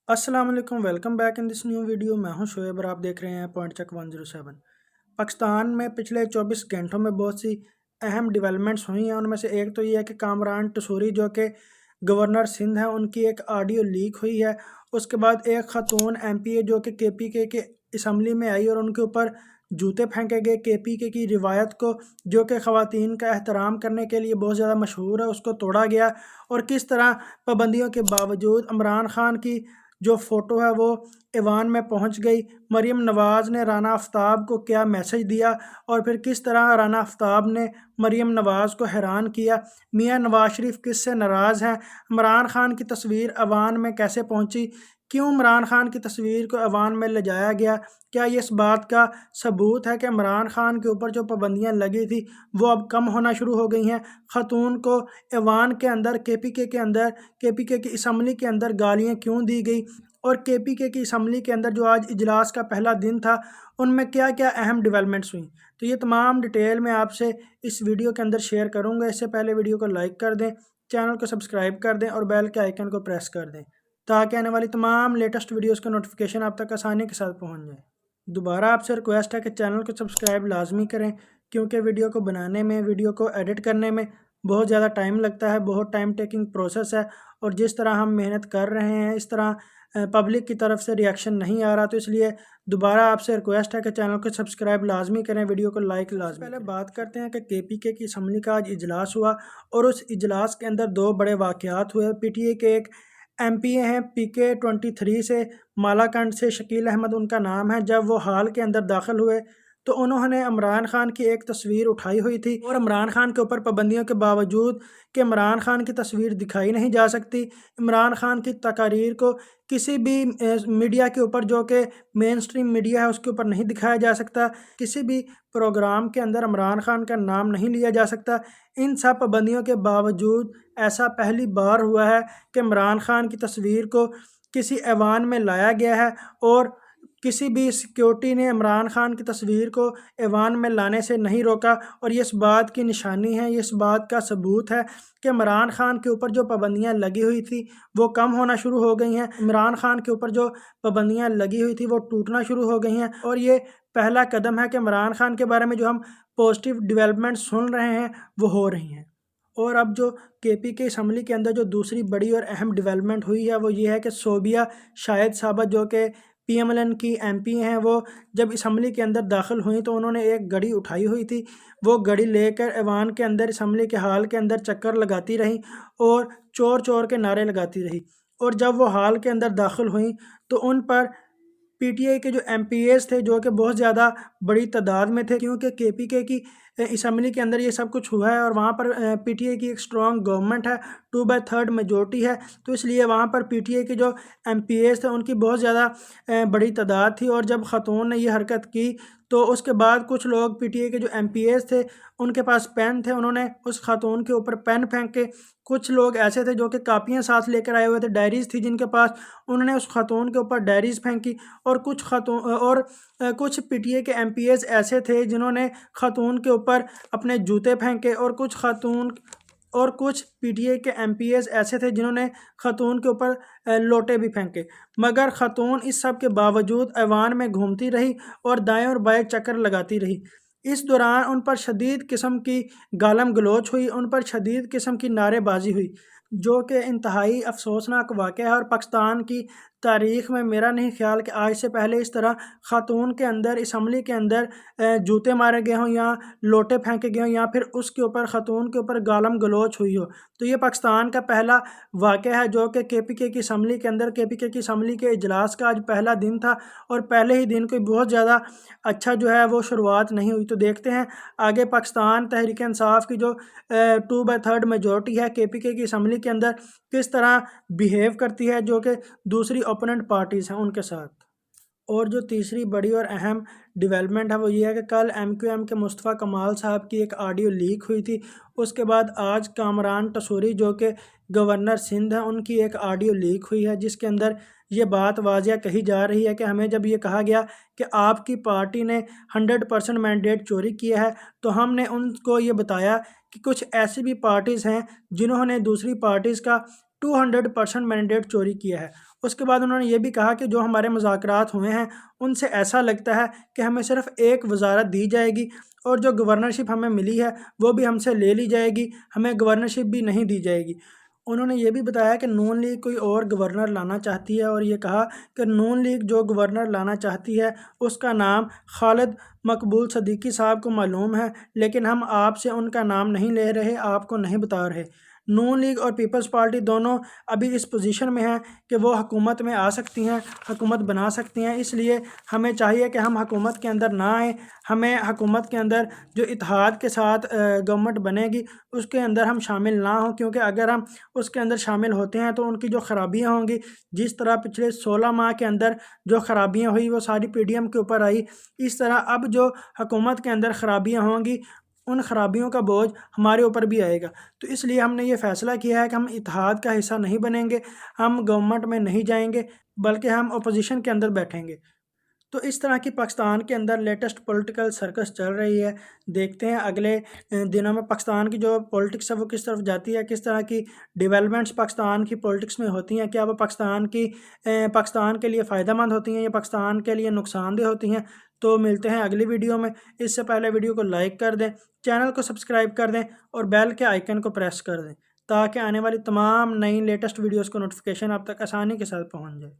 अस्सलाम वालेकुम, welcome back in this new video. मैं हूं शोएब और आप देख रहे हैं पॉइंट चेक 107। पाकिस्तान में पिछले 24 घंटों में बहुत सी अहम डेवलपमेंट्स हुई हैं। उनमें से एक तो ये है कि कामरान टसूरी जो कि गवर्नर सिंध हैं, उनकी एक ऑडियो लीक हुई है। उसके बाद एक ख़ातून एमपीए जो कि केपीके के असम्बली में आई और उनके ऊपर जूते फेंके गए। केपीके की रिवायत को, जो कि ख़वातीन का एहतराम करने के लिए बहुत ज़्यादा मशहूर है, उसको तोड़ा गया। और किस तरह पाबंदियों के बावजूद इमरान खान की जो फ़ोटो है वो ऐवान में पहुंच गई। मरीम नवाज़ ने राना आफ्ताब को क्या मैसेज दिया और फिर किस तरह राना आफ्ताब ने मरीम नवाज़ को हैरान किया। मियां नवाज शरीफ किस से नाराज़ हैं। इमरान खान की तस्वीर ऐवान में कैसे पहुंची, क्यों इमरान खान की तस्वीर को ऐवान में ले जाया गया। क्या ये इस बात का सबूत है कि इमरान खान के ऊपर जो पाबंदियां लगी थी वो अब कम होना शुरू हो गई हैं। ख़ातून को ऐवान के अंदर, केपीके के अंदर, केपीके की असम्बली के अंदर गालियां क्यों दी गई, और केपीके की असम्बली के अंदर जो आज इजलास का पहला दिन था उनमें क्या क्या अहम डेवलपमेंट्स हुई। तो ये तमाम डिटेल मैं आपसे इस वीडियो के अंदर शेयर करूंगा। इससे पहले वीडियो को लाइक कर दें, चैनल को सब्सक्राइब कर दें और बेल के आइकन को प्रेस कर दें ताकि आने वाली तमाम लेटेस्ट वीडियोस का नोटिफिकेशन आप तक आसानी के साथ पहुंच जाए। दोबारा आपसे रिक्वेस्ट है कि चैनल को सब्सक्राइब लाजमी करें, क्योंकि वीडियो को बनाने में, वीडियो को एडिट करने में बहुत ज़्यादा टाइम लगता है, बहुत टाइम टेकिंग प्रोसेस है। और जिस तरह हम मेहनत कर रहे हैं इस तरह पब्लिक की तरफ से रिएक्शन नहीं आ रहा। तो इसलिए दोबारा आपसे रिक्वेस्ट है कि चैनल को सब्सक्राइब लाजमी करें, वीडियो को लाइक लाजमी। पहले बात करते हैं कि केपीके की असम्बली का आज इजलास हुआ और उस इजलास के अंदर दो बड़े वाक़यात हुए। पीटीए के एक एमपीए हैं PK-23 से, मालाकंड से, शकील अहमद उनका नाम है। जब वो हाल के अंदर दाखिल हुए तो उन्होंने इमरान खान की एक तस्वीर उठाई हुई थी और इमरान खान के ऊपर पाबंदियों के बावजूद कि इमरान खान की तस्वीर दिखाई नहीं जा सकती, इमरान खान की तकारीर को किसी भी मीडिया के ऊपर, जो कि मेन स्ट्रीम मीडिया है, उसके ऊपर नहीं दिखाया जा सकता, किसी भी प्रोग्राम के अंदर इमरान खान का नाम नहीं लिया जा सकता। इन सब पाबंदियों के बावजूद ऐसा पहली बार हुआ है कि इमरान खान की तस्वीर को किसी ऐवान में लाया गया है और किसी भी सिक्योरिटी ने इमरान खान की तस्वीर को ऐवान में लाने से नहीं रोका। और ये इस बात की निशानी है, ये इस बात का सबूत है कि इमरान खान के ऊपर जो पाबंदियां लगी हुई थी वो कम होना शुरू हो गई हैं। इमरान खान के ऊपर जो पाबंदियां लगी हुई थी वो टूटना शुरू हो गई हैं। और ये पहला कदम है कि इमरान खान के बारे में जो हम पॉजिटिव डेवलपमेंट सुन रहे हैं वो हो रही हैं। और अब जो केपीके असम्बली के अंदर जो दूसरी बड़ी और अहम डेवलपमेंट हुई है वो ये है कि सोबिया शाहिद साहबा, जो कि पीएमएलएन की एमपी हैं, वो जब असम्बली के अंदर दाखिल हुई तो उन्होंने एक घड़ी उठाई हुई थी। वो घड़ी लेकर ऐवान के अंदर, असम्बली के हाल के अंदर चक्कर लगाती रही और चोर चोर के नारे लगाती रही। और जब वो हाल के अंदर दाखिल हुई तो उन पर पीटीआई के जो एमपीएस थे, जो कि बहुत ज़्यादा बड़ी तादाद में थे, क्योंकि केपीके की असम्बली के अंदर ये सब कुछ हुआ है और वहाँ पर पीटीआई की एक स्ट्रॉन्ग गवर्नमेंट है, 2/3 मेजोरिटी है। तो इसलिए वहाँ पर पीटीआई के जो एमपीएस थे उनकी बहुत ज़्यादा बड़ी तादाद थी। और जब ख़ातून ने ये हरकत की तो उसके बाद कुछ लोग, पीटीआई के जो एमपीएस थे, उनके पास पेन थे, उन्होंने उस खातून के ऊपर पेन फेंक के, कुछ लोग ऐसे थे जो कि कापियाँ साथ लेकर आए हुए थे, डायरीज़ थी जिनके पास, उन्होंने उस खातून के ऊपर डायरीज़ फेंकी। और कुछ पीटीआई के एमपीएस ऐसे थे जिन्होंने खातून के ऊपर अपने जूते फेंके। और कुछ पीटीआई के एमपीएस ऐसे थे जिन्होंने खातून के ऊपर लोटे भी फेंके। मगर खातून इस सब के बावजूद ऐवान में घूमती रही और दाएं और बाएं चक्कर लगाती रही। इस दौरान उन पर शदीद किस्म की गालम गलोच हुई, उन पर शदीद किस्म की नारेबाजी हुई, जो कि इंतहाई अफसोसनाक वाक़या है। और पाकिस्तान की तारीख़ में मेरा नहीं ख्याल कि आज से पहले इस तरह ख़ातून के अंदर, असम्बली के अंदर जूते मारे गए हों या लोटे फेंके गए हों या फिर उसके ऊपर, ख़ातून के ऊपर गालम गलोच हुई हो। तो ये पाकिस्तान का पहला वाक़या है जो कि केपीके की असम्बली के अंदर, केपीके की असम्बली के इजलास का आज पहला दिन था और पहले ही दिन कोई बहुत ज़्यादा अच्छा जो है वो शुरुआत नहीं हुई। तो देखते हैं आगे पाकिस्तान तहरीक इंसाफ की जो 2/3 मेजोरिटी है केपीके की असम्बली के अंदर किस तरह बिहेव करती है, जो कि दूसरी ओपोनेंट पार्टीज़ हैं उनके साथ। और जो तीसरी बड़ी और अहम डेवलपमेंट है वो ये है कि कल एमक्यूएम के मुस्तफ़ा कमाल साहब की एक ऑडियो लीक हुई थी। उसके बाद आज कामरान टसूरी, जो कि गवर्नर सिंध हैं, उनकी एक ऑडियो लीक हुई है जिसके अंदर ये बात वाज़िया कही जा रही है कि हमें जब ये कहा गया कि आपकी पार्टी ने 100% मैंडेट चोरी किया है तो हमने उनको ये बताया कि कुछ ऐसी भी पार्टीज़ हैं जिन्होंने दूसरी पार्टीज़ का 200% मैंडेट चोरी किया है। اس کے بعد انہوں نے یہ بھی کہا کہ جو ہمارے مذاکرات ہوئے ہیں ان سے ایسا لگتا ہے کہ ہمیں صرف ایک وزارت دی جائے گی اور جو گورنرشپ ہمیں ملی ہے وہ بھی ہم سے لے لی جائے گی، ہمیں گورنرشپ بھی نہیں دی جائے گی۔ انہوں نے یہ بھی بتایا کہ نون لیگ کوئی اور گورنر لانا چاہتی ہے، اور یہ کہا کہ نون لیگ جو گورنر لانا چاہتی ہے اس کا نام خالد مقبول صدیقی صاحب کو معلوم ہے، لیکن ہم آپ سے ان کا نام نہیں لے رہے، آپ کو نہیں بتا رہے۔ نون لیگ اور پیپلز پارٹی دونوں ابھی اس پوزیشن میں ہیں کہ وہ حکومت میں آ سکتی ہیں، حکومت بنا سکتی ہیں، اس لیے ہمیں چاہیے کہ ہم حکومت کے اندر نہ آئیں، ہمیں حکومت کے اندر جو اتحاد کے ساتھ گورنمنٹ بنے گی اس کے اندر ہم شامل نہ ہوں، کیونکہ اگر ہم اس کے اندر شامل ہوتے ہیں تو ان کی جو خرابیاں ہوں گی، جس طرح پچھلے 16 ماہ کے اندر جو خرابیاں ہوئی وہ ساری پی ڈی ایم کے اوپر آئی، اس طرح اب جو حکومت کے اندر خرابیاں ہوں گی ان خرابیوں کا بوجھ ہمارے اوپر بھی آئے گا۔ تو اس لیے ہم نے یہ فیصلہ کیا ہے کہ ہم اتحاد کا حصہ نہیں بنیں گے، ہم گورنمنٹ میں نہیں جائیں گے، بلکہ ہم اپوزیشن کے اندر بیٹھیں گے۔ تو اس طرح کی پاکستان کے اندر لیٹسٹ پولیٹیکل سرکس چل رہی ہے۔ دیکھتے ہیں اگلے دنوں میں پاکستان کی جو پولیٹکس ہے وہ کس طرف جاتی ہے، کس طرح کی ڈیولپمنٹس پاکستان کی پولیٹکس میں ہوتی ہیں، کیا وہ پاکستان کے لیے فائدہ مند ہوتی ہیں یا پاکستان کے لیے نقصان دہ ہوتی ہیں۔ تو ملتے ہیں اگلی ویڈیو میں۔ اس سے پہلے ویڈیو کو لائک کر دیں، چینل کو سبسکرائب کر دیں اور بیل کے آئیکن کو پریس کر دیں تاکہ آنے والی تمام نئی لیٹسٹ ویڈیوز کو نوٹیفیکیشن آپ تک آسانی کے ساتھ پہنچ جائے۔